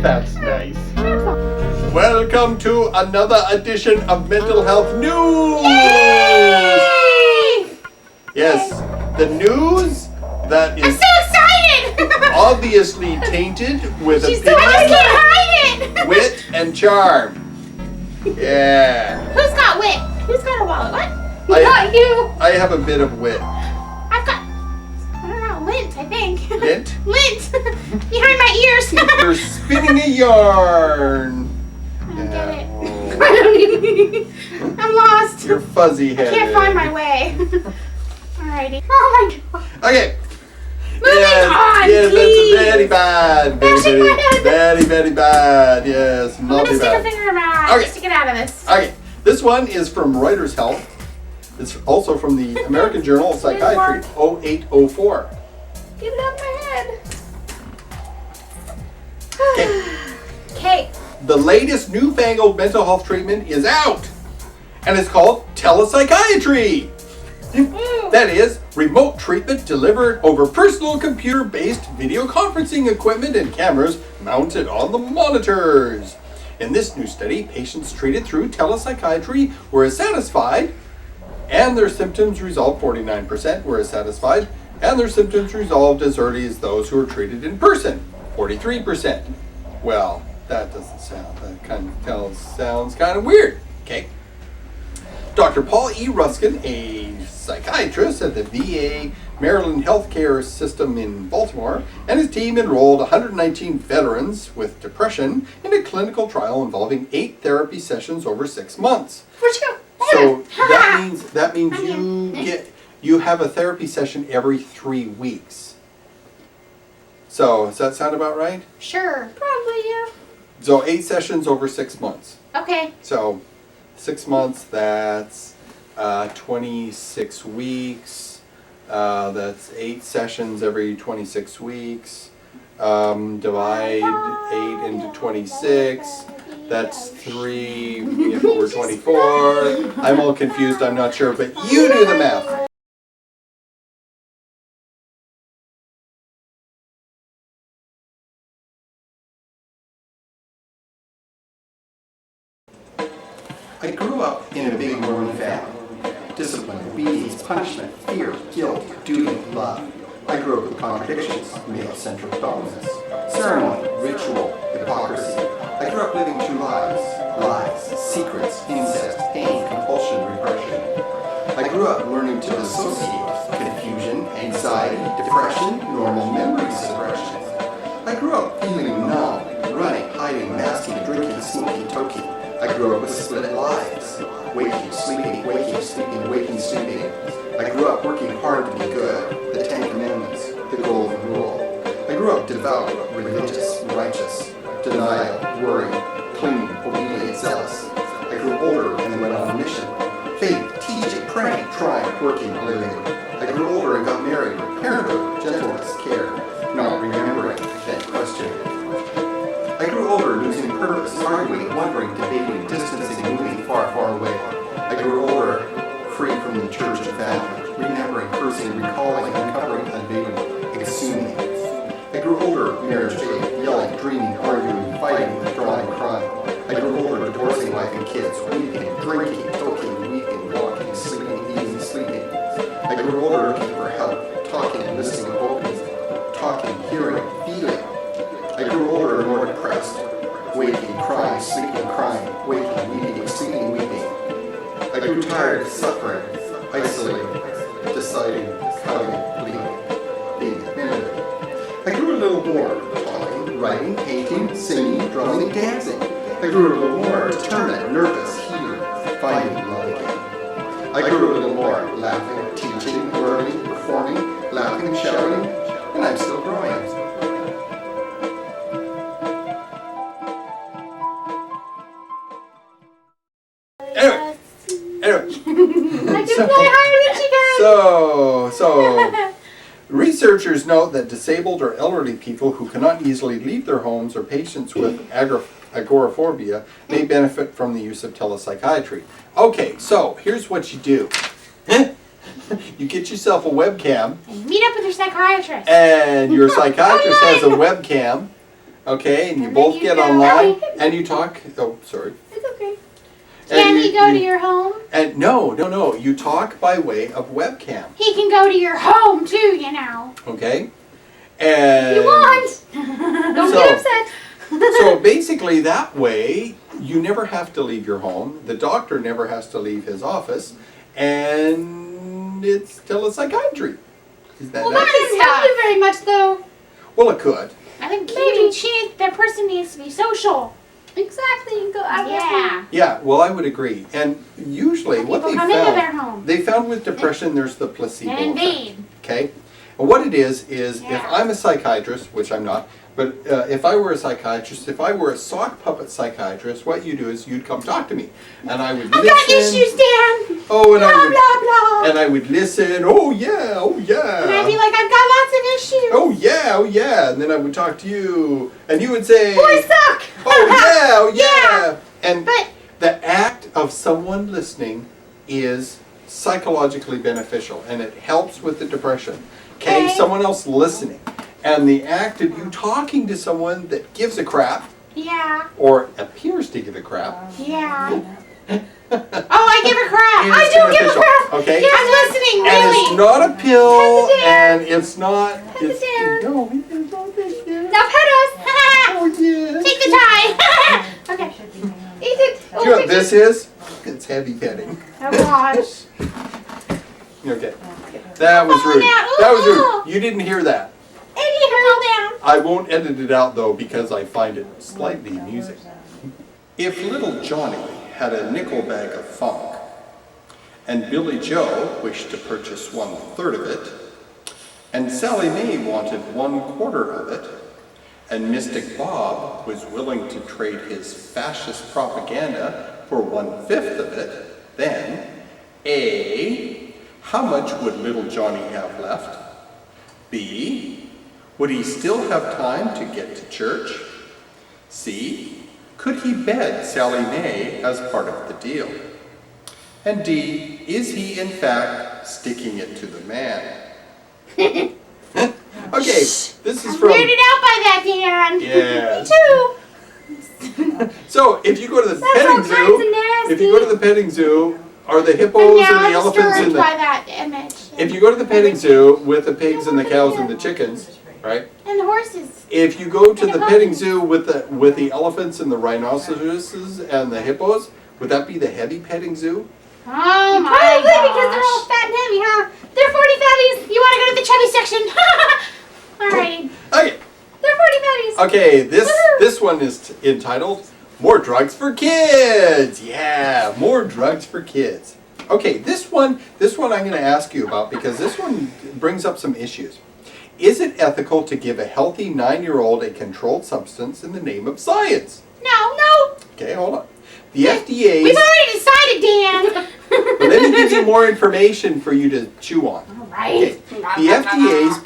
That's nice. Welcome to another edition of Mental Health News! Yay! Yes, the news that is I'm so excited! obviously tainted with I just can't hide it! wit, and charm. Yeah. Who's got wit? Who's got a wallet? What? I- Not you! I have a bit of wit. I've got, I don't know, lint, I think. Lint? Lint! Behind my ears! You're spinning a yarn. I don't get it. Oh. I don't even, I'm lost. You're fuzzy I headed. can't find my way. Alrighty. Oh my god. Okay. Moving on, yes, please. that's very bad. Very bad. Yes, I'm not gonna very stick a bad. finger in my eye. Okay. Stick it out of this. Okay, this one is from Reuters Health. It's also from the American Journal of Psychiatry, 0804. Get it out of my head. Okay. Okay. The latest newfangled mental health treatment is out, and it's called telepsychiatry. That is, remote treatment delivered over personal computer-based video conferencing equipment and cameras mounted on the monitors. In this new study, patients treated through telepsychiatry were satisfied, and their symptoms resolved. 49% were satisfied, and their symptoms resolved as early as those who were treated in person. 43%. Well, that doesn't sound. That sounds kind of weird. Okay. Dr. Paul E. Ruskin, a psychiatrist at the VA Maryland Healthcare System in Baltimore, and his team enrolled 119 veterans with depression in a clinical trial involving 8 therapy sessions over 6 months. Where'd you go? So that means you have a therapy session every 3 weeks. So does that sound about right? Sure. Probably, yeah. So 8 sessions over 6 months. Okay. So 6 months, that's 26 weeks. That's 8 sessions every 26 weeks. Divide 8 into 26. That's 3 if it were 24. I'm all confused, I'm not sure, but you do the math. I grew up in a big Mormon family. Discipline, obedience, punishment, fear, guilt, duty, love. I grew up with contradictions, male-centric dominance, ceremony, ritual, hypocrisy. I grew up living 2 lies, secrets, incest, pain, compulsion, repression. I grew up learning to dissociate, confusion, anxiety, depression, normal memory suppression. I grew up feeling numb, running, hiding, masking, drinking, smoking, toking. I grew up with split lives, waking, sleeping, waking, sleeping, waking, sleeping. I grew up working hard to be good, the 10 Commandments, the Golden Rule. I grew up devout, religious, righteous, denial, worry, clinging, obedient, zealous. I grew older and went on a mission, faith, teaching, praying, trying, working, living. I grew older and got married, parenthood, gentleness, care, not remembering, then questioning. I grew older, losing purpose, arguing, wondering, debating, distancing, moving far, far away. I grew older, free from the church and family, remembering, cursing, recalling, uncovering, unveiling, exhuming. I grew older, marriage, faith, yelling, dreaming, arguing, fighting, withdrawing, crying. I grew older, divorcing wife and kids, weeping, drinking, choking, weeping, walking, sleeping, eating, sleeping. I grew older, looking for help, talking, listening, hoping, talking, hearing, feeling. I grew older and more depressed, waking, crying, sleeping, crying, waking, weeping, sleeping, weeping. I grew tired of suffering, isolating, deciding, cutting, bleeding, being abandoned. I grew a little more, talking, writing, painting, singing, drumming, dancing. I grew a little more, determined, nervous, healing, finding love again. I grew a little more, laughing, teaching, learning, performing, laughing, shouting, and I'm still growing. Anyway, I can fly higher than she can. so researchers note that disabled or elderly people who cannot easily leave their homes or patients with agoraphobia may benefit from the use of telepsychiatry. Okay, so here's what you do. You get yourself a webcam. And meet up with your psychiatrist. And your psychiatrist has a webcam Okay, and you And both then you get go- online and you talk. Oh, sorry. It's okay. And Can he go to your home? And no. You talk by way of webcam. He can go to your home too, you know. Okay. And You won't. Don't So- get upset. so basically, that way you never have to leave your home. The doctor never has to leave his office, and it's telepsychiatry. Is that Well, nice? that doesn't help you very much, though. Well, it could. I think that person needs to be social. Exactly. Go out. Yeah. Yeah, well, I would agree. And usually, what People they come into their home. they found with depression, there's the placebo effect. Indeed. Okay, and what it is if Yeah. I'm a psychiatrist, which I'm not, but if I were a psychiatrist, if I were a sock puppet psychiatrist, what you do is you'd come talk to me, and I would I've listen. got issues, Dan. Oh, and Blah, I would, blah, blah. and I would listen. Oh yeah, oh yeah. And I'd be like, I've got lots of issues. Oh yeah, oh yeah, and then I would talk to you, and you would say, Boys suck. oh yeah. And But the act of someone listening is psychologically beneficial, and it helps with the depression. Okay, Okay. someone else listening. And the act of you talking to someone that gives a crap, yeah, or appears to give a crap, yeah. Oh, I give a crap. It I is do give a beneficial, crap. okay? Yeah, I'm listening, and really. it's not a pill, Pet the dad. and it's not. the It's, dad. no, it's not this dad. Now pet us. Oh yeah. Take the tie. Okay. Eat it. Do you know what this is? It's heavy petting. Oh gosh. Okay. That was Oh, rude. now- That was oh. rude. You didn't hear that. Eddie, hurl down. I won't edit it out though because I find it slightly amusing. If little Johnny had a nickel bag of funk, and Billy Joe wished to purchase 1/3 of it, and Sally Mae wanted 1/4 of it, and Mystic Bob was willing to trade his fascist propaganda for 1/5 of it, then A, how much would little Johnny have left? B, would he still have time to get to church? C, could he bed Sally Mae as part of the deal? And D, is he in fact sticking it to the man? Okay, this is I'm from... weirded out by that, Dan. Yeah. Me too. So, if you go to the That's petting all kinds of zoo, nasty. if you go to the petting zoo, are the And hippos now and the I'm elephants disturbed and by the... that image. If you go to the petting zoo with the pigs and the cows and the chickens, right? And the horses. If you go to And the the petting monkeys. zoo with the elephants and the rhinoceroses and the hippos, would that be the heavy petting zoo? Oh my Probably gosh. because they're all fat and heavy, huh? They're 40 fatties. You want to go to the chubby section? Alrighty. Okay, They're 40 fatties. okay. This Woohoo. this one is entitled "More Drugs for Kids." Yeah, more drugs for kids. Okay, this one I'm going to ask you about because this one brings up some issues. Is it ethical to give a healthy 9-year-old a controlled substance in the name of science? No. Okay, hold on. The FDA's... We've already decided, Dan. But let me give you more information for you to chew on. Alright. The FDA's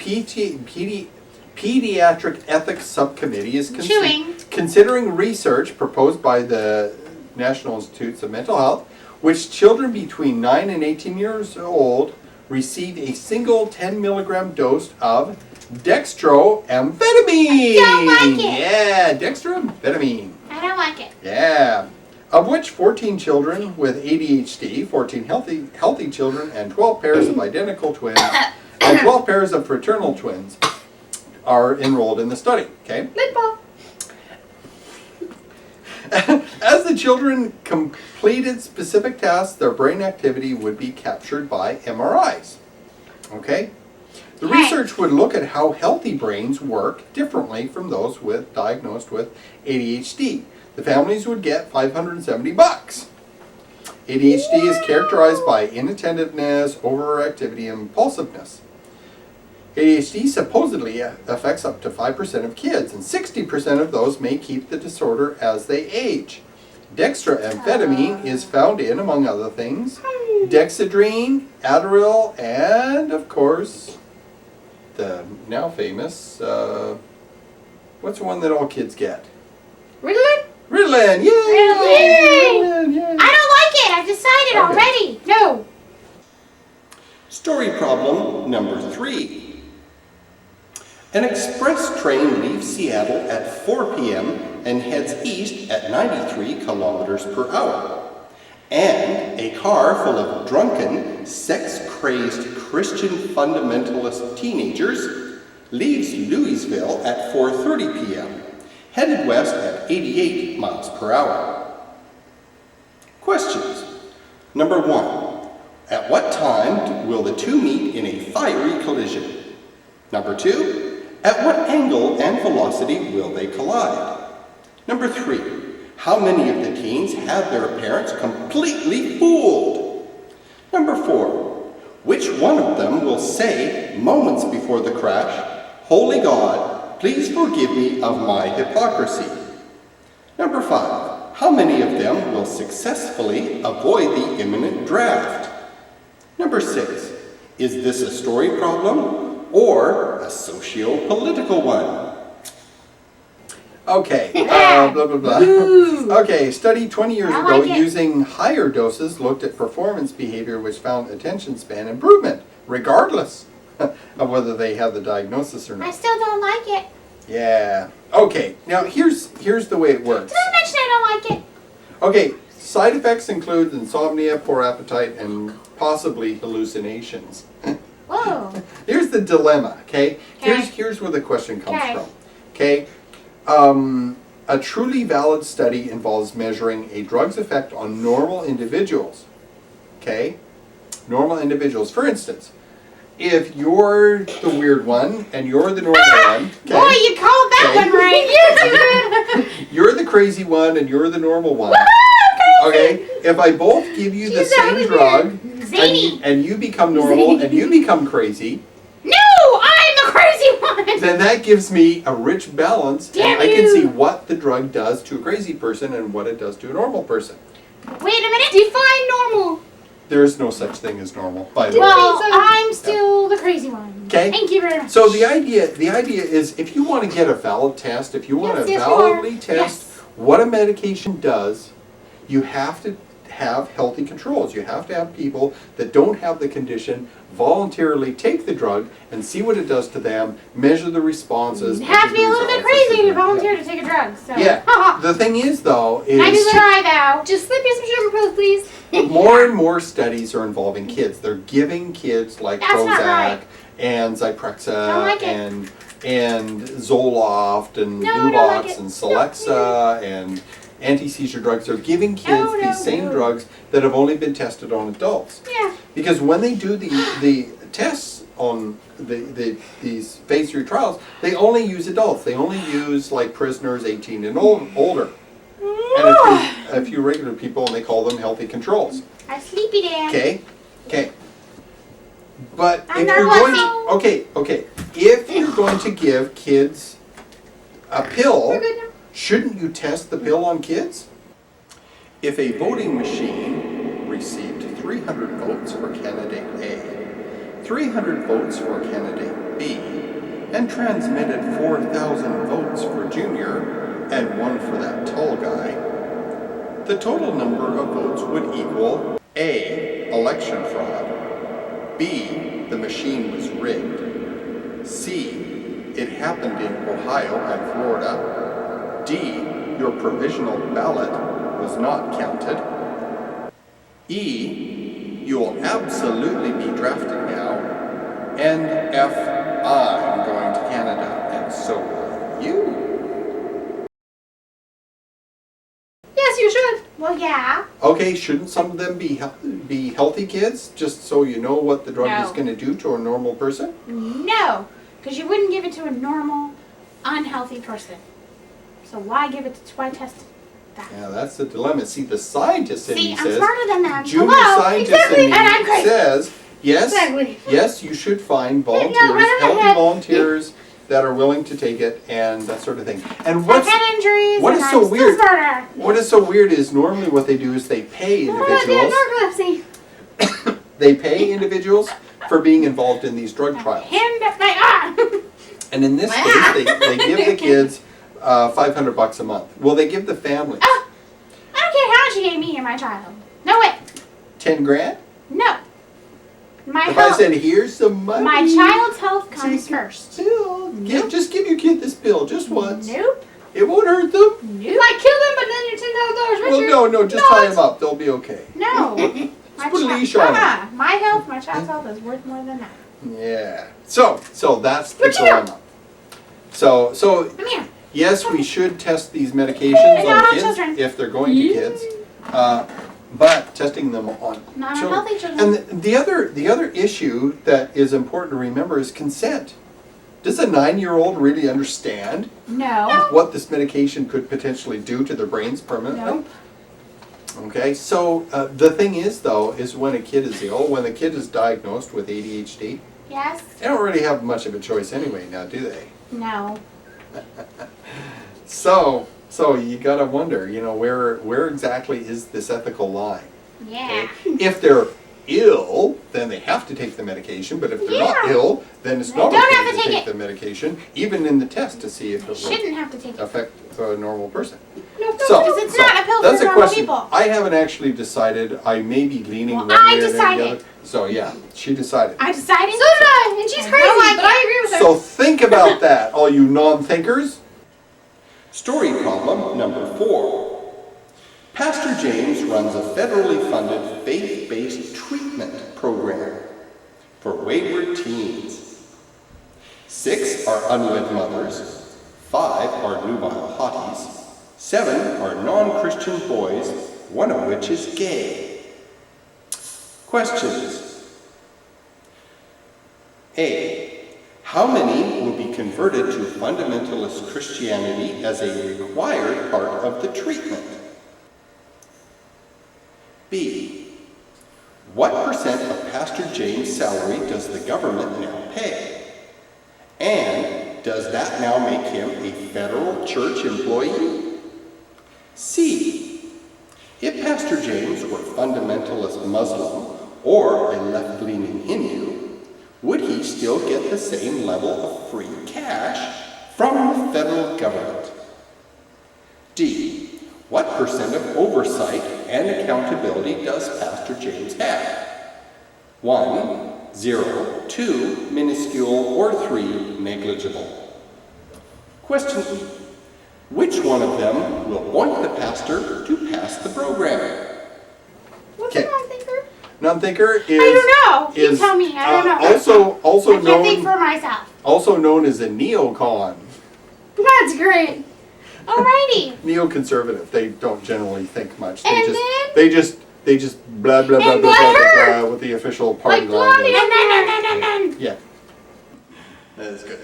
Pediatric Ethics Subcommittee is Chewing. considering research proposed by the National Institutes of Mental Health, which children between 9 and 18 years old receive a single 10 milligram dose of dextroamphetamine. I don't like it. Yeah, dextroamphetamine. I don't like it. Yeah. Of which 14 children with ADHD, 14 healthy children, and 12 pairs of identical twins, and 12 pairs of fraternal twins are enrolled in the study. Okay. Lip balm. As the children completed specific tasks, their brain activity would be captured by MRIs. Okay? The Okay. research would look at how healthy brains work differently from those diagnosed with ADHD. The families would get $570. ADHD is characterized by inattentiveness, overactivity, and impulsiveness. ADHD supposedly affects up to 5% of kids, and 60% of those may keep the disorder as they age. Dextroamphetamine is found in, among other things, Dexedrine, Adderall, and, of course, the now famous, what's the one that all kids get? Ritalin? Ritalin, yay! Ritalin. Yay! I don't like it. I've decided Okay. already. No. Story problem number 3. An express train leaves Seattle at 4 p.m. and heads east at 93 kilometers per hour. And a car full of drunken, sex-crazed Christian fundamentalist teenagers leaves Louisville at 4:30 p.m., headed west at 88 miles per hour. Questions. Number 1. At what time will the two meet in a fiery collision? Number 2. At what angle and velocity will they collide? Number 3. How many of the teens have their parents completely fooled? Number 4. Which one of them will say, moments before the crash, "Holy God, please forgive me of my hypocrisy"? Number 5. How many of them will successfully avoid the imminent draft? Number 6. Is this a story problem or a socio-political one? Okay, blah, blah, blah. Okay, study 20 years ago like it. using higher doses looked at performance behavior which found attention span improvement, regardless of whether they had the diagnosis or I not. still don't like it. Yeah. Okay, now here's the way it works. Did I mention I don't like it? Okay, side effects include insomnia, poor appetite, and possibly hallucinations. Whoa. Here's the dilemma, okay? Okay. Here's where the question comes Okay. from. Okay? A truly valid study involves measuring a drug's effect on normal individuals. Okay? Normal individuals. For instance, if you're the weird one and you're the normal one, okay? Boy, you called that Okay. one right. You're the crazy one and you're the normal one. Woohoo, Okay? crazy. If I both give you the She's out same of drug Zany. and you become normal Zany. and you become crazy, No, I'm the crazy one. then that gives me a rich balance, Damn and I can you. see what the drug does to a crazy person and what it does to a normal person. Wait a minute. Define normal. There is no such thing as normal, by the way. Well, I'm still the crazy one. 'Kay. Thank you very much. So the idea is, if you want to get a valid test, if you want Yes, to yes, you are. validly test Yes. what a medication does, you have to have healthy controls. You have to have people that don't have the condition voluntarily take the drug and see what it does to them, measure the responses. You have to be a measure the little bit results, crazy to etc. volunteer to take a drug. So. Yeah. The thing is, though, I do is try though. Just slip me some sugar pills, please. more and more studies are involving kids. They're giving kids like That's not Prozac right. and Don't Zyprexa like it. and Zoloft and No, I don't Luvox like it. and Celexa and anti-seizure drugs. They're giving kids No, these same drugs that have only been tested on adults. Yeah. Because when they do the tests on these phase 3 trials, they only use adults. They only use like prisoners 18 and older. And a few regular people, and they call them healthy controls. I'm sleepy Dan. Okay? Okay. But I'm if not you're going to, watching. okay. If you're going to give kids a pill, We're good now. shouldn't you test the pill on kids? If a voting machine received 300 votes for candidate A, 300 votes for candidate B, and transmitted 4,000 votes for Junior and 1 for that tall guy, the total number of votes would equal A, election fraud, B, the machine was rigged, C, it happened in Ohio and Florida, D, your provisional ballot was not counted, E, you will absolutely be drafted now, and F, I'm going to Canada, and so will you. Yes, you should. Well, yeah. Okay, shouldn't some of them be healthy kids, just so you know what the drug No. is going to do to a normal person? No, because you wouldn't give it to a normal, unhealthy person. So why give it? Why test that? Yeah, that's the dilemma. See, the scientist in See, me I'm says, smarter than them. junior Hello. scientist Exactly. in me And I'm crazy. says, yes, Exactly. yes, you should find no, volunteers, right on healthy my head. volunteers that are willing to take it and that sort of thing. And I've what's had injuries. what and is I'm so still weird? smarter. What is so weird is normally what they do is they pay individuals. Narcolepsy. They pay individuals for being involved in these drug trials. Hand up my arm. And in this case, they give the kids $500 a month. Well, they give the families Oh, I don't care how much you gave me and my child. No way. 10 grand. No. My If health, I said, here's some money. my child's health comes first. Just give your kid this pill just once. Nope. It won't hurt them. You might kill them, but then you're $10,000 richer. Well, no, just tie them up. They'll be okay. No. Put a leash on them. My health, my child's health is worth more than that. Yeah. So that's the But you know- dilemma. So Come here. yes, we should test these medications Not on on kids children. if they're going to kids, but testing them on Not on children. healthy children. And the other issue that is important to remember is consent. Does a 9-year-old really understand No. what this medication could potentially do to their brains permanently? Nope. Okay, so the thing is though, is when a kid is ill, when the kid is diagnosed with ADHD, Yes. they don't really have much of a choice anyway now, do they? No. So you gotta wonder, where exactly is this ethical line? Yeah. If they're ill, then they have to take the medication, but if they're not Yeah. ill, then it's They not don't okay have to to take take it. the medication, even in the test to see if it will Shouldn't have to take it. affect a normal person. No, So, because it's not a pill for that's a normal question. people. I haven't actually decided. I may be leaning Well, one I way or the decided. other. So yeah, she decided. I decided. So did I, and she's I crazy, don't like but it. I agree with her. So think about that, all you non-thinkers. Story problem number 4. Pastor James runs a federally funded faith-based treatment program for wayward teens. 6 are unwed mothers, 5 are nubile hotties, 7 are non-Christian boys, one of which is gay. Questions. A. How many will be converted to fundamentalist Christianity as a required part of the treatment? B. What percent of Pastor James' salary does the government now pay? And does that now make him a federal church employee? C. If Pastor James were fundamentalist Muslim or a left-leaning Hindu, would he still get the same level of free cash from the federal government? D. What percent of oversight and accountability does Pastor James have? 1, 0, 2, minuscule, or 3, negligible. Question E. Which one of them will want the pastor to pass the program? What's Okay. a non-thinker? Non-thinker is... I don't know. You is, tell me. I don't know. Also I can't think known, for myself. also known as a neocon. That's great. Alrighty. Neoconservative. They don't generally think much. And They just blah blah blah And blah blah, then- blah, what the official party Like line Blondie. is. Yeah. That is good.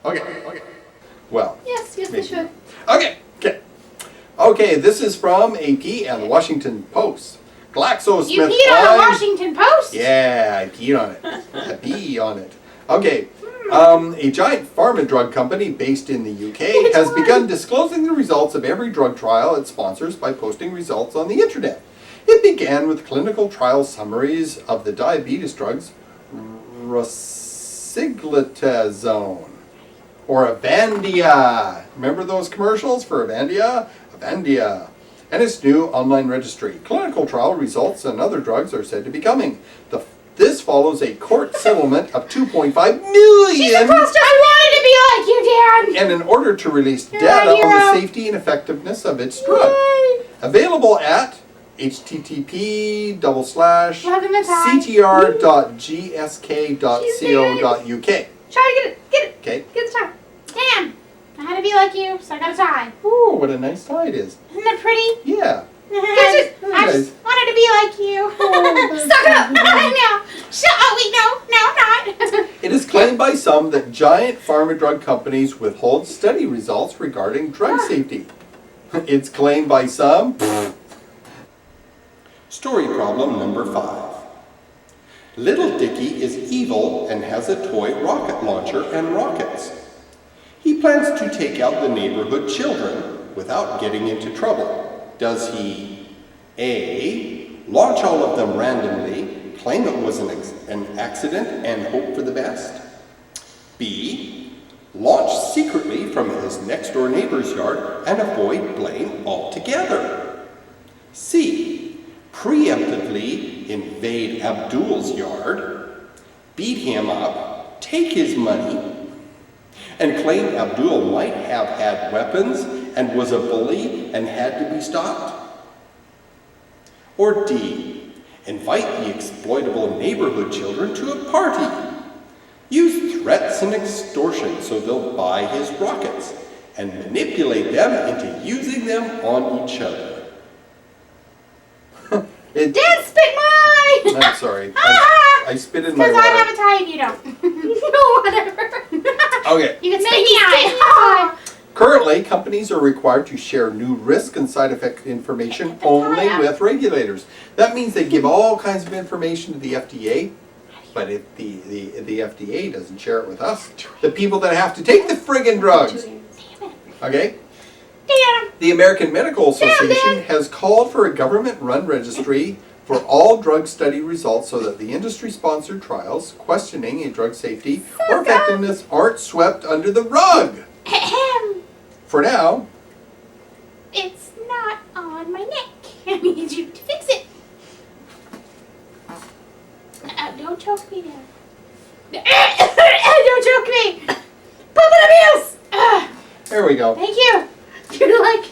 Okay. Well. Yes, we maybe. should. Okay, this is from AP and the Washington Post. You GlaxoSmithKline. peed on the Washington Post? Yeah, I peed on it. I pee on it. Okay. A giant pharma drug company based in the UK has begun disclosing the results of every drug trial it sponsors by posting results on the internet. It began with clinical trial summaries of the diabetes drugs rosiglitazone or Avandia. Remember those commercials for Avandia? Avandia. And its new online registry. Clinical trial results and other drugs are said to be coming. This follows a court settlement of $2.5 million. I wanted to be like you, Dad. And in order to release You're data a on the hero. safety and effectiveness of its drug. Available at Love in the time. http://ctr.gsk.co.uk. Try to get it. Okay. Get the time. Damn. I had to be like you, so I got a tie. Ooh, what a nice tie it is. Isn't that pretty? Yeah. I just wanted to be like you. Suck it up. I know. Wait, no, I'm not. It is claimed by some that giant pharma drug companies withhold study results regarding drug safety. It's claimed by some. Story problem number 5. Little Dicky is evil and has a toy rocket launcher and rockets. He plans to take out the neighborhood children without getting into trouble. Does he A. launch all of them randomly, claim it was an accident, and hope for the best? B, launch secretly from his next-door neighbor's yard and avoid blame altogether? C, preemptively invade Abdul's yard, beat him up, take his money, and claim Abdul might have had weapons and was a bully and had to be stopped? Or D, invite the exploitable neighborhood children to a party, use threats and extortion so they'll buy his rockets, and manipulate them into using them on each other? Dad spit my eye! I'm sorry. I spit in my Because I water. have a tie and you don't. No, whatever. Okay. You can Make spit me me spit eye. Currently, companies are required to share new risk and side effect information only with regulators. That means they give all kinds of information to the FDA, but if the FDA doesn't share it with us, the people that have to take the friggin' drugs. Okay? Damn. The American Medical Association has called for a government-run registry for all drug study results so that the industry-sponsored trials questioning a drug safety or effectiveness aren't swept under the rug. For now, It's not on my neck. I need you to fix it. Don't choke me now. Don't choke me. Puppet abuse. there we go. Thank you. You're like,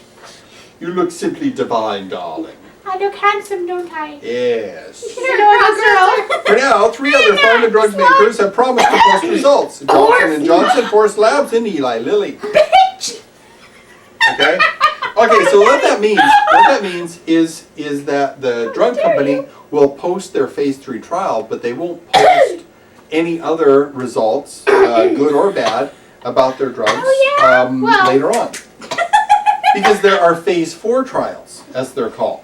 You look simply divine, darling. I look handsome, don't I? Yes. You're a girl. For now, 3 other pharma drug makers have promised to post results. Johnson & Johnson, Force Labs, and Eli Lilly. Bitch. Okay? Okay, so what that means is that the drug company will post their phase 3 trial, but they won't post any other results, good or bad, about their drugs Well. later on. Because there are phase 4 trials, as they're called.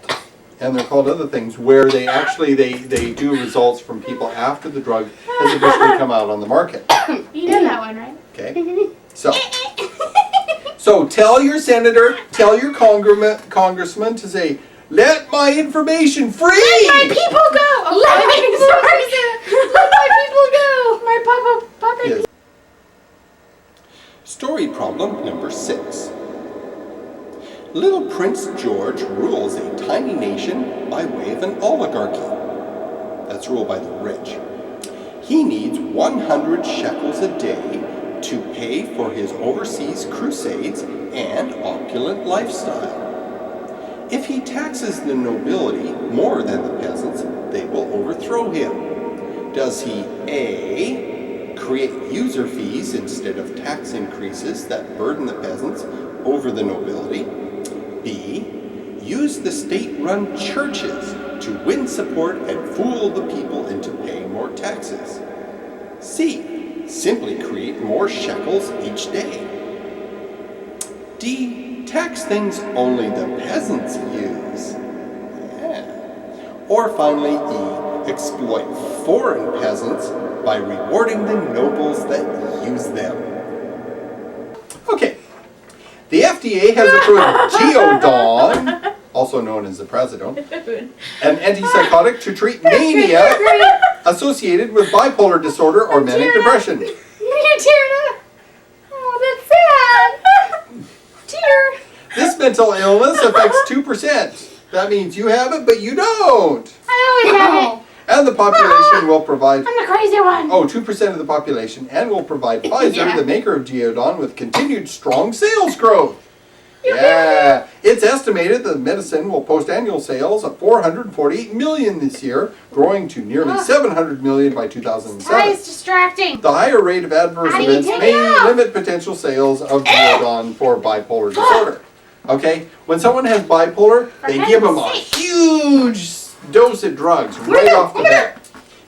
And they're called other things, where they actually they do results from people after the drug has officially come out on the market. You know that one, right? Okay? So tell your senator, tell your congressman to say, let my information free! Let my people go. Let my people go. My puppet. Yes. Story problem number 6. Little Prince George rules a tiny nation by way of an oligarchy. That's ruled by the rich. He needs 100 shekels a day to pay for his overseas crusades and opulent lifestyle. If he taxes the nobility more than the peasants, they will overthrow him. Does he A, create user fees instead of tax increases that burden the peasants over the nobility? B, use the state-run churches to win support and fool the people into paying more taxes? C, simply create more shekels each day? D, tax things only the peasants use? Yeah. Or finally E, exploit foreign peasants by rewarding the nobles that use them? Okay. The FDA has approved Geodon, also known as the Trazodone, an antipsychotic to treat mania associated with bipolar disorder or manic depression. You're tearing up. Oh, that's sad. Tear. This mental illness affects 2%. That means you have it, but you don't. I always have it. And the population will provide, I'm the crazy one. 2% of the population, and will provide Pfizer, the maker of Geodon, with continued strong sales growth. Yeah, it's estimated that the medicine will post annual sales of 448 million this year, growing to nearly 700 million by 2007. That is distracting. The higher rate of adverse How do you events take may it out? limit potential sales of Geodon for bipolar disorder. Okay, when someone has bipolar, they give them a heaven's sake. huge dose of drugs right off the bat.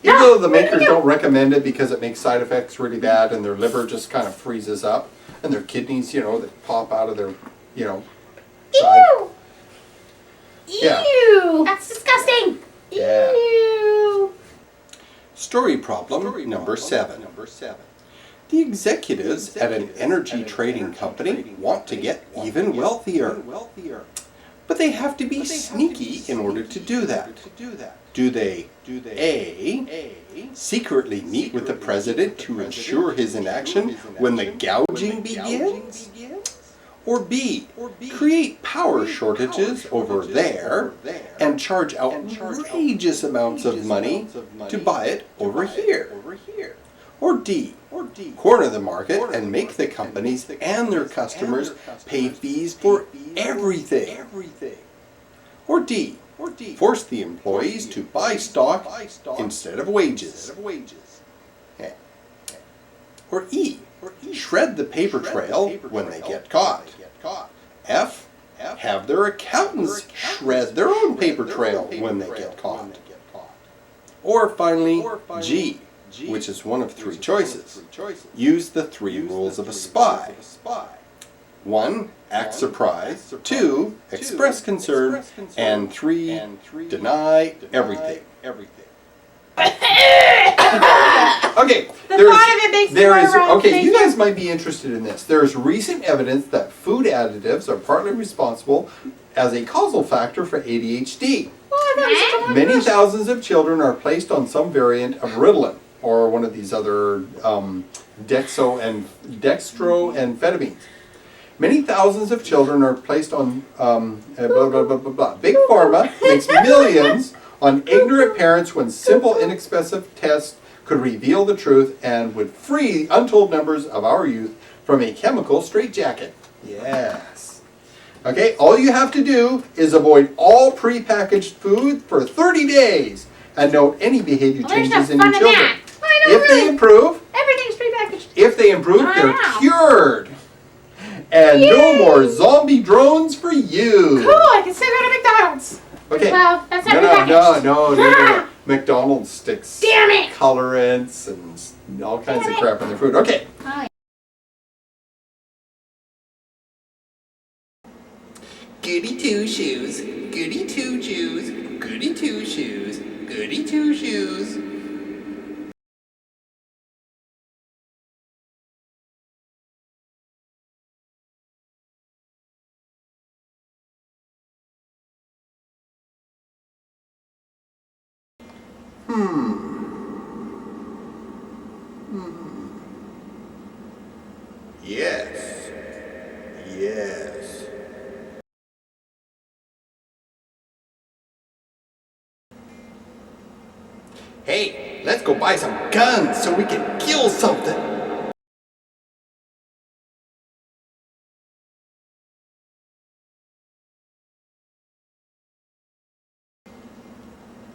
Even though the makers don't recommend it because it makes side effects really bad and their liver just kind of freezes up and their kidneys, they pop out of their, side. Ew. Yeah. Ew. That's disgusting. Yeah. Ew. Story problem number 7. The executives at an energy trading company want to get even wealthier. But they have to be sneaky in order to do that. Do they A, secretly meet with the president to ensure his inaction when the gouging begins? Or B, create power shortages over there and charge outrageous amounts of money to buy it over here? Or D, corner the market and make the companies and their customers pay fees for everything? Or D, force the employees to buy stock instead of wages? Or E, shred the paper trail when they get caught? F, have their accountants shred their own paper trail when they get caught? Or finally, G, which is one of three choices. Use the 3 rules of a spy. 1, act surprised. 2, express concern. And 3, deny everything. Okay, you guys might be interested in this. There is recent evidence that food additives are partly responsible as a causal factor for ADHD. Many thousands of children are placed on some variant of Ritalin, or one of these other dextroamphetamines. Many thousands of children are placed on blah, blah, blah, blah, blah. Big Pharma makes millions on ignorant parents when simple, inexpensive tests could reveal the truth and would free untold numbers of our youth from a chemical straitjacket. Yes. Okay, all you have to do is avoid all prepackaged food for 30 days and note any behavior changes in your children. If they improve, everything's prepackaged. They're cured. And no more zombie drones for you. Cool, I can still go to McDonald's. Okay. Well, that's not prepackaged. No. McDonald's sticks Damn it! colorants and all kinds of crap in their food. Okay. Goody two shoes, goody two shoes, goody two shoes, goody two shoes. Yes. Hey, let's go buy some guns so we can kill something.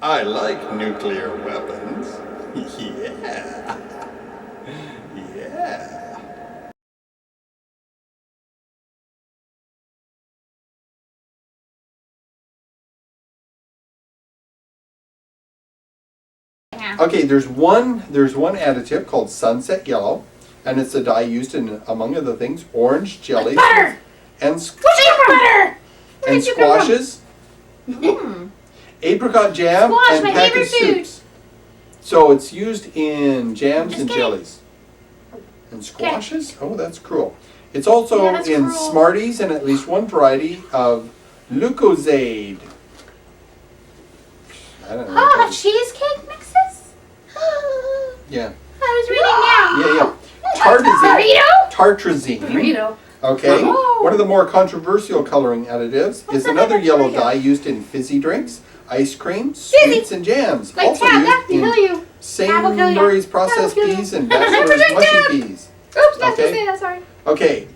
I like nuclear weapons. Yeah. Okay, there's one additive called Sunset Yellow, and it's a dye used in, among other things, orange jellies Butter! and Butter! and squashes, apricot jam, Squash, and my packaged favorite food. soups. So it's used in jams and kidding. jellies. And squashes? Oh, that's cruel. It's also that's in cruel. Smarties and at least one variety of Lucozade. I don't know. Oh, the cheesecake mixes? Yeah. I was reading Yeah. now. Tartrazine. Burrito. Okay. Oh. One of the more controversial coloring additives What's is that another other yellow Burrito? dye used in fizzy drinks, ice cream, sweets, and jams. Like also tab, used that can kill in you. St. Tab will kill you. Murray's Tab processed will kill you. peas and I'm bachelor's drink mushy tab. peas. Oops, not supposed to Okay. say that, sorry. Okay,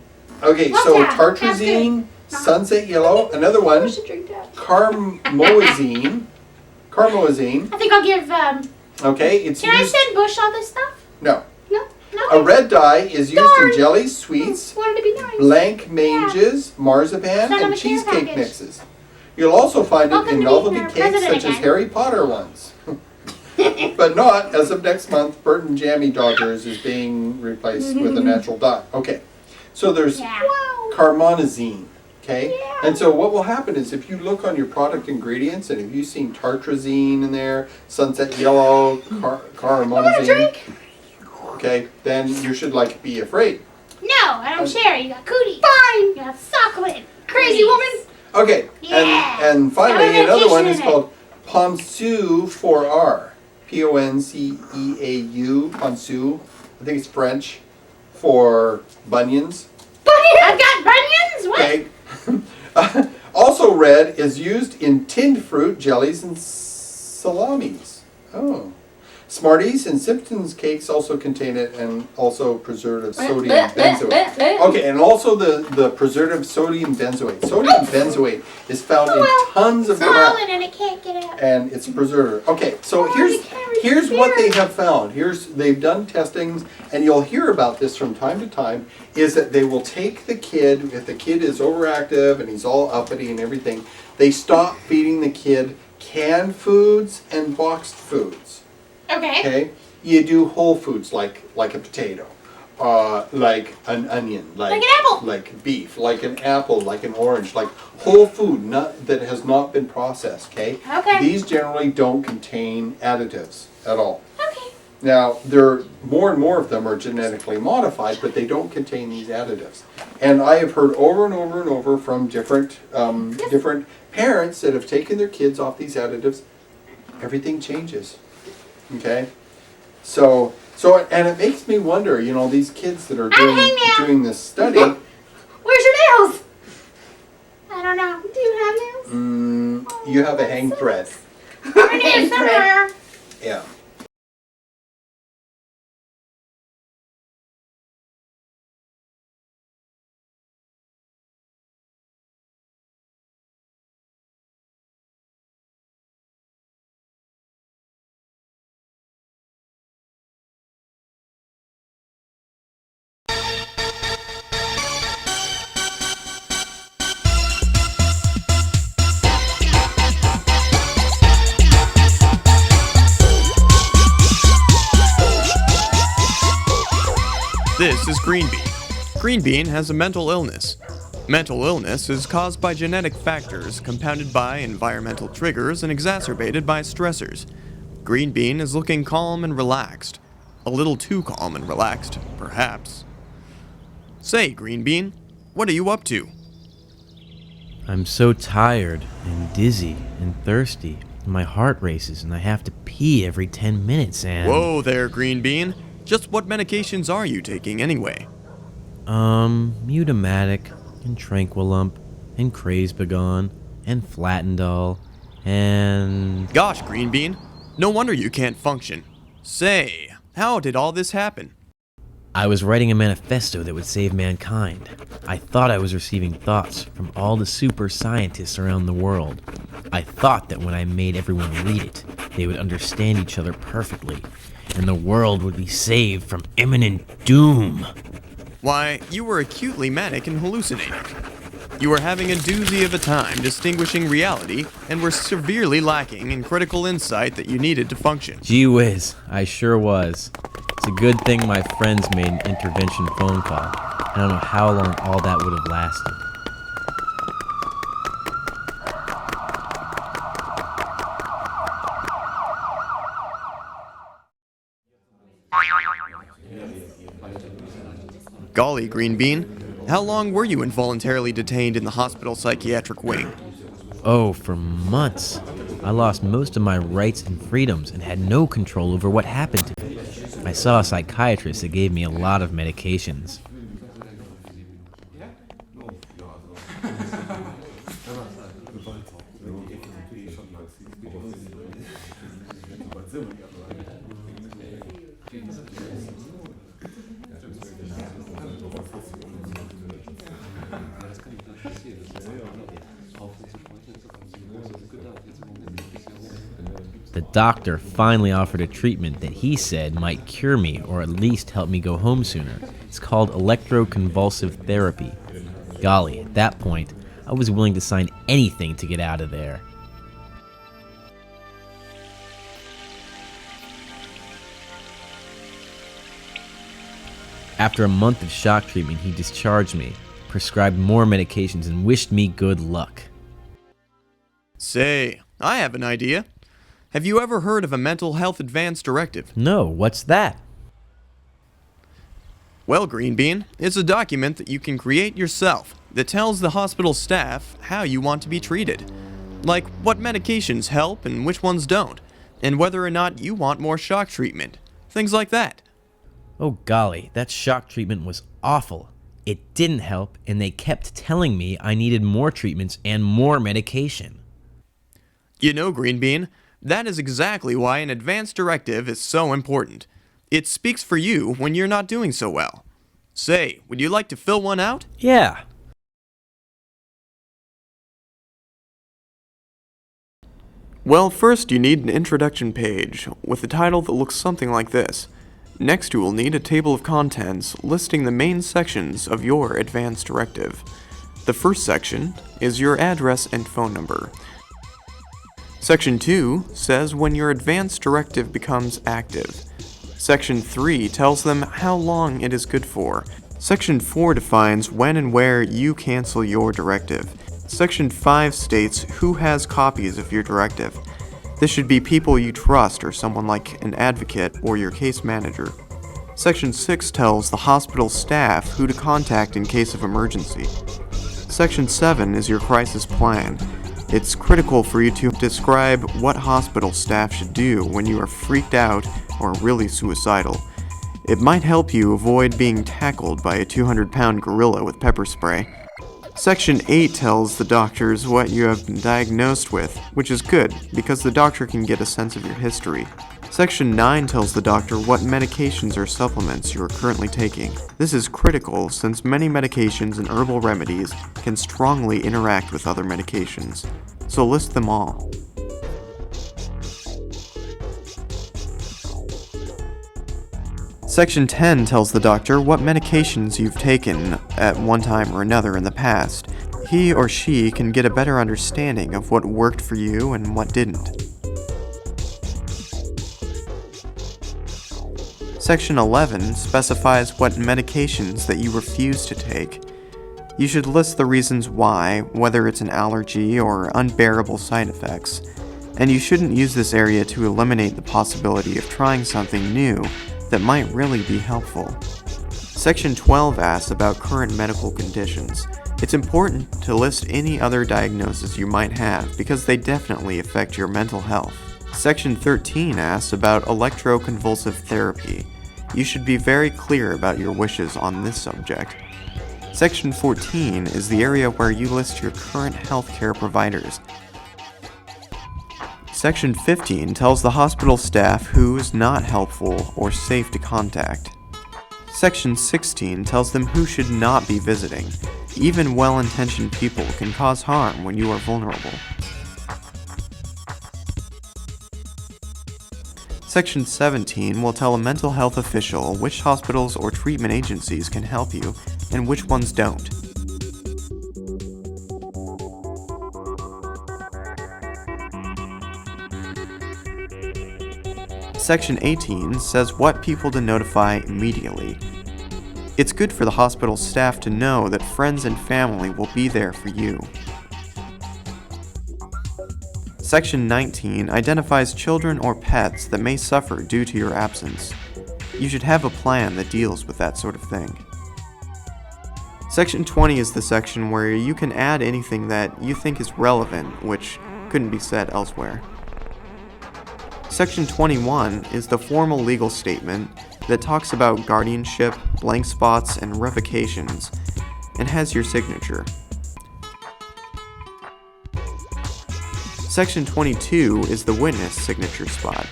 Love so tab. Tab's tartrazine, good. sunset yellow, another one, I should drink that. carmoazine. I think I'll give, Okay, it's can I used. send Bush all this stuff? No. No? No? A red dye is used Darn. in jellies, sweets, Wanted to be nice. blanc manges, marzipan, Send 'em and a care cheesecake package. mixes. You'll also find it Welcome in to be novelty our cakes president such as again. Harry Potter ones. But not as of next month. Burton Jammy Dodgers is being replaced with a natural dye. Okay, so there's Yeah. carmonazine. Okay, Yeah. and so what will happen is if you look on your product ingredients and if you've seen tartrazine in there, sunset yellow, carmonazine, drink? okay, then you should be afraid. No, I don't share. You got cooties. Fine. You got chocolate. Crazy woman. Okay, Yeah. and finally Have a another one vacation is in it. called Ponceau 4R. Ponceau. Ponceau. I think it's French for bunions. I've got bunions? What? Okay. Also red is used in tinned fruit, jellies, and salamis. Oh. Smarties and Simpsons cakes also contain it, and also preservative sodium benzoate. Okay, and also the preservative sodium benzoate. Sodium benzoate is found in tons of crap, Swollen and it can't get out. and it's a preservative. Okay, so Oh, you can't here's what they resist have found. They've done testings, and you'll hear about this from time to time, is that they will take the kid, if the kid is overactive and he's all uppity and everything, they stop feeding the kid canned foods and boxed foods. Okay. Okay, you do whole foods like a potato, like an onion, Like an apple. like beef, like an apple, like an orange, like whole food that has not been processed. Okay. Okay. These generally don't contain additives at all. Okay. Now, there more and more of them are genetically modified, but they don't contain these additives. And I have heard over and over and over from different different parents that have taken their kids off these additives. Everything changes. Okay, so and it makes me wonder. You know, these kids that are doing this study. Where's your nails? I don't know. Do you have nails? You have a hang thread. They're in here somewhere. Yeah. This is Green Bean. Green Bean has a mental illness. Mental illness is caused by genetic factors, compounded by environmental triggers, and exacerbated by stressors. Green Bean is looking calm and relaxed. A little too calm and relaxed, perhaps. Say, Green Bean, what are you up to? I'm so tired and dizzy and thirsty. My heart races and I have to pee every 10 minutes and... Whoa there, Green Bean. Just what medications are you taking anyway? Mutamatic and Tranquilump and Crazebagon and Flatendol and... Gosh, Green Bean, no wonder you can't function. Say, how did all this happen? I was writing a manifesto that would save mankind. I thought I was receiving thoughts from all the super scientists around the world. I thought that when I made everyone read it, they would understand each other perfectly, and the world would be saved from imminent doom. Why, you were acutely manic and hallucinating. You were having a doozy of a time distinguishing reality and were severely lacking in critical insight that you needed to function. Gee whiz, I sure was. It's a good thing my friends made an intervention phone call. I don't know how long all that would have lasted. Golly, Green Bean, how long were you involuntarily detained in the hospital psychiatric wing? Oh, for months. I lost most of my rights and freedoms and had no control over what happened to me. I saw a psychiatrist that gave me a lot of medications. The doctor finally offered a treatment that he said might cure me or at least help me go home sooner. It's called electroconvulsive therapy. Golly, at that point, I was willing to sign anything to get out of there. After a month of shock treatment, he discharged me, prescribed more medications, and wished me good luck. Say, I have an idea. Have you ever heard of a Mental Health Advance Directive? No, what's that? Well, Green Bean, it's a document that you can create yourself, that tells the hospital staff how you want to be treated, like what medications help and which ones don't, and whether or not you want more shock treatment, things like that. Oh golly, that shock treatment was awful. It didn't help, and they kept telling me I needed more treatments and more medication. You know, Green Bean, that is exactly why an advance directive is so important. It speaks for you when you're not doing so well. Say, would you like to fill one out? Yeah. Well, first you need an introduction page with a title that looks something like this. Next you will need a table of contents listing the main sections of your advance directive. The first section is your address and phone number. Section 2 says when your advance directive becomes active. Section 3 tells them how long it is good for. Section 4 defines when and where you cancel your directive. Section 5 states who has copies of your directive. This should be people you trust or someone like an advocate or your case manager. Section 6 tells the hospital staff who to contact in case of emergency. Section 7 is your crisis plan. It's critical for you to describe what hospital staff should do when you are freaked out or really suicidal. It might help you avoid being tackled by a 200-pound gorilla with pepper spray. Section 8 tells the doctors what you have been diagnosed with, which is good, because the doctor can get a sense of your history. Section 9 tells the doctor what medications or supplements you are currently taking. This is critical since many medications and herbal remedies can strongly interact with other medications. So list them all. Section 10 tells the doctor what medications you've taken at one time or another in the past. He or she can get a better understanding of what worked for you and what didn't. Section 11 specifies what medications that you refuse to take. You should list the reasons why, whether it's an allergy or unbearable side effects. And you shouldn't use this area to eliminate the possibility of trying something new that might really be helpful. Section 12 asks about current medical conditions. It's important to list any other diagnoses you might have because they definitely affect your mental health. Section 13 asks about electroconvulsive therapy. You should be very clear about your wishes on this subject. Section 14 is the area where you list your current healthcare providers. Section 15 tells the hospital staff who is not helpful or safe to contact. Section 16 tells them who should not be visiting. Even well-intentioned people can cause harm when you are vulnerable. Section 17 will tell a mental health official which hospitals or treatment agencies can help you and which ones don't. Section 18 says what people to notify immediately. It's good for the hospital staff to know that friends and family will be there for you. Section 19 identifies children or pets that may suffer due to your absence. You should have a plan that deals with that sort of thing. Section 20 is the section where you can add anything that you think is relevant, which couldn't be said elsewhere. Section 21 is the formal legal statement that talks about guardianship, blank spots, and revocations, and has your signature. Section 22 is the witness signature spot.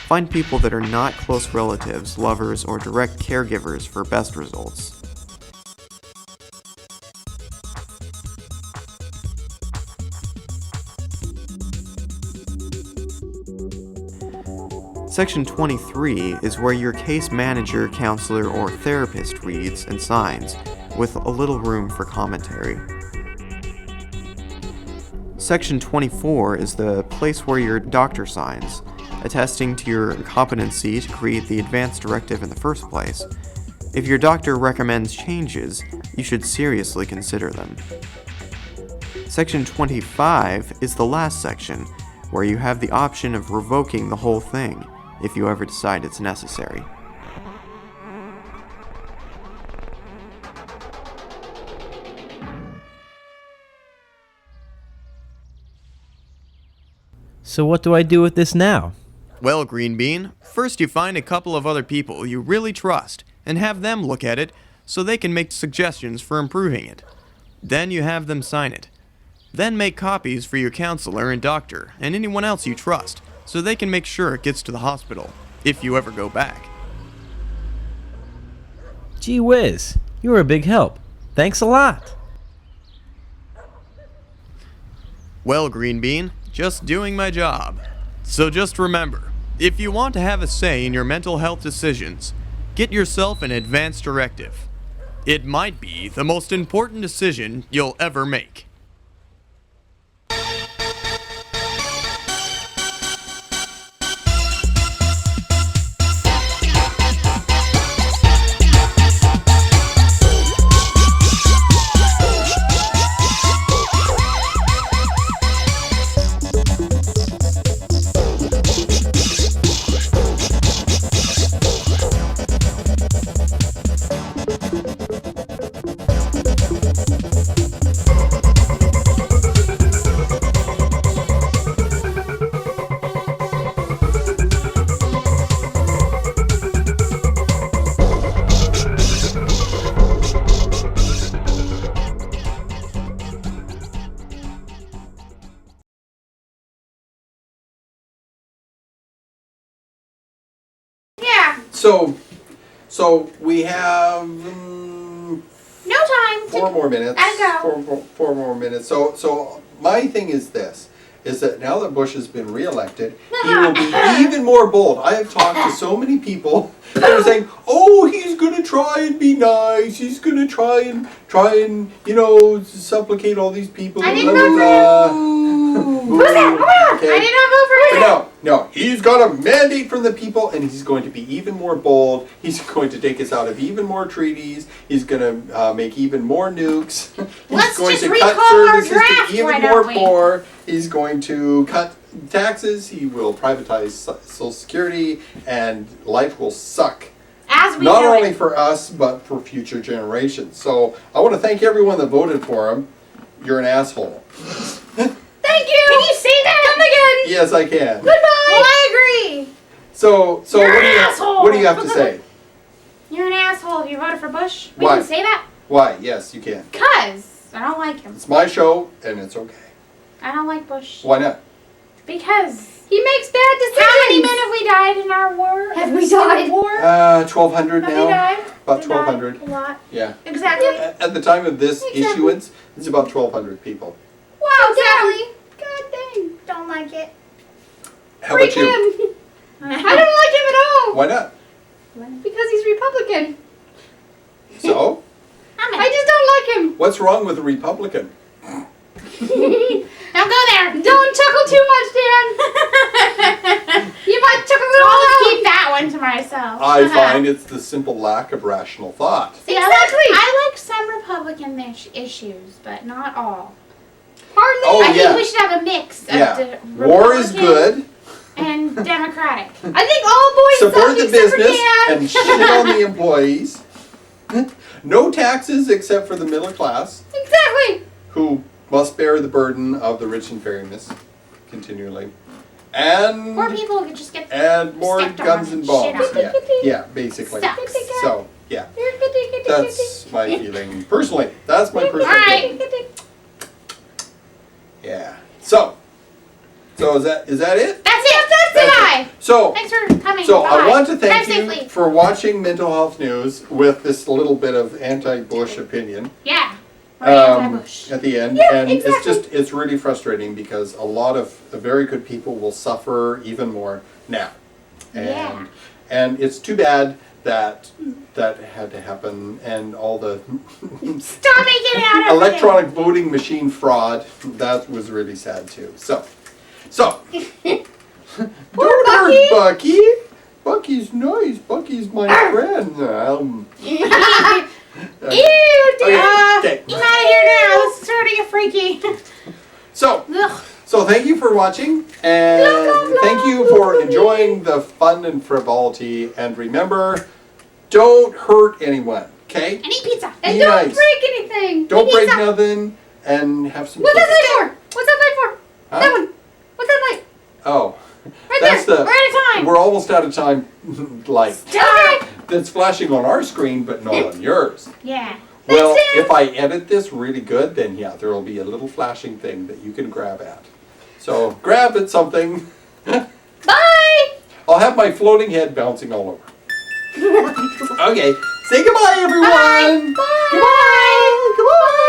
Find people that are not close relatives, lovers, or direct caregivers for best results. Section 23 is where your case manager, counselor, or therapist reads and signs, with a little room for commentary. Section 24 is the place where your doctor signs, attesting to your competency to create the advance directive in the first place. If your doctor recommends changes, you should seriously consider them. Section 25 is the last section, where you have the option of revoking the whole thing, if you ever decide it's necessary. So what do I do with this now? Well, Green Bean, first you find a couple of other people you really trust and have them look at it so they can make suggestions for improving it. Then you have them sign it. Then make copies for your counselor and doctor and anyone else you trust so they can make sure it gets to the hospital, if you ever go back. Gee whiz, you were a big help. Thanks a lot. Well, Green Bean, just doing my job. So just remember, if you want to have a say in your mental health decisions, get yourself an advance directive. It might be the most important decision you'll ever make. Yeah. So we have No time. 4 more minutes. Gotta go. Four more minutes. So my thing is this, is that now that Bush has been reelected, he will be even more bold. I have talked to so many people that are saying, oh, he's going to try and be nice. He's going to try and, you know, supplicate all these people. I didn't vote for him. Who's that? Oh my God. Okay. I did not vote for him. But no, he's got a mandate from the people, and he's going to be even more bold. He's going to take us out of even more treaties. He's going to make even more nukes. He's Let's going just to recall cut our services draft, to even why more don't we? poor. He's going to cut taxes. He will privatize Social Security, and life will suck. As we Not know only it. for us, but for future generations. So I want to thank everyone that voted for him. You're an asshole. Thank you. Can you say that? Come again. Yes, I can. Goodbye. Well, I agree. So You're what an do you asshole. what do you have to say? You're an asshole if you voted for Bush. We Why? can say that? Why? Yes, you can. Because I don't like him. It's my show, and it's okay. I don't like Bush. Why not? Because He makes bad decisions. how many men have we died in our war? Have In we the Civil died? War? 1,200 Have now. we died? About We died 1,200. A lot. Yeah. Exactly. At the time of this Exactly. issuance, it's about 1,200 people. Wow, Exactly. God dang. Don't like it. How about you? Him. I don't like him at all. Why not? Because he's Republican. So, I just don't like him. what's wrong with a Republican? Don't go there. Don't chuckle too much, Dan. You might chuckle a little I'll just loud. keep that one to myself. I find it's the simple lack of rational thought. See, Exactly. I like some Republican issues, but not all. Hardly. Oh, I yeah. think we should have a mix of Yeah. the War is Republican good. and Democratic. I think all boys Support suck the except for business Dan. and shit on the employees. No taxes except for the middle class, Exactly. who must bear the burden of the rich and famous continually. And Poor people could just get and more stepped on guns and and bombs. shit on. Yeah, basically. Sucks. So, yeah, that's my feeling. Personally, that's my personal Alright. feeling. Yeah. So is that it? That's it. That's Goodbye. So Thanks for coming. So Bye. I want to thank Drive you safely. for watching Mental Health News with this little bit of anti-Bush opinion Yeah. We're anti-Bush. at the end, Yeah, and exactly. it's really frustrating because a lot of the very good people will suffer even more now, Yeah. and it's too bad that had to happen, and all the Stop making it out of electronic voting machine fraud, that was really sad too. So Poor don't Bucky. hurt Bucky. Bucky's nice. Bucky's my friend. Ew, Okay. I'm out of here now. This is starting to get freaky. So Ugh. thank you for watching, and thank you for enjoying the fun and frivolity. And remember, don't hurt anyone. Okay? And eat pizza. And Be don't nice. break anything. Don't break pizza. nothing, and have some. What's that pizza. light for? What's that light for? Huh? That one. What's that light? Oh. Right That's there. the. We're out of time. We're almost out of time. Like, Stop. that's flashing on our screen, but not on yours. Yeah. Well, Thanks, Dan. if I edit this really good, then yeah, there will be a little flashing thing that you can grab at. So grab at something. Bye. I'll have my floating head bouncing all over. Okay, say goodbye, everyone. Bye. Bye. Goodbye. Goodbye.